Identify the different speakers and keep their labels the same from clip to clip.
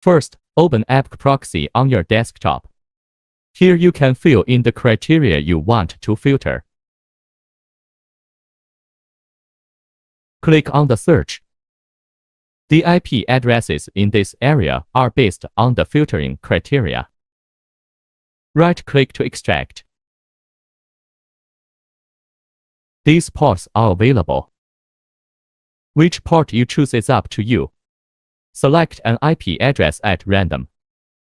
Speaker 1: First, open ABCproxy on your desktop. Here you can fill in the criteria you want to filter. Click on the search. The IP addresses in this area are based on the filtering criteria. Right-click to extract. These ports are available. Which port you choose is up to you. Select an IP address at random.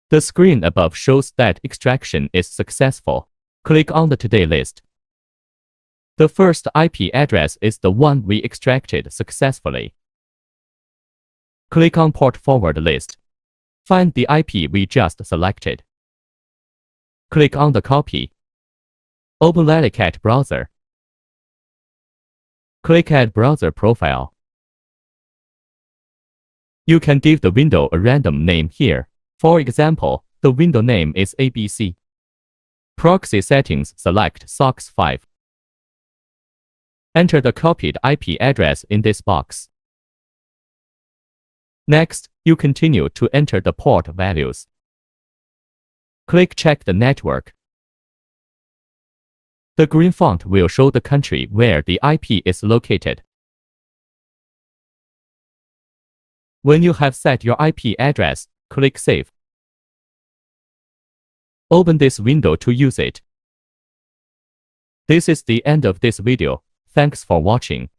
Speaker 1: The screen above shows that extraction is successful. Click on the Today list. The first IP address is the one we extracted successfully. Click on Port Forward list. Find the IP we just selected. Click on the copy. Open Lalicat browser. Click Add Browser Profile. You can give the window a random name here. For example, the window name is ABC. Proxy settings, select SOCKS 5. Enter the copied IP address in this box. Next, you continue to enter the port values. Click Check the network. The green font will show the country where the IP is located. When you have set your IP address, click Save. Open this window to use it. This is the end of this video. Thanks for watching.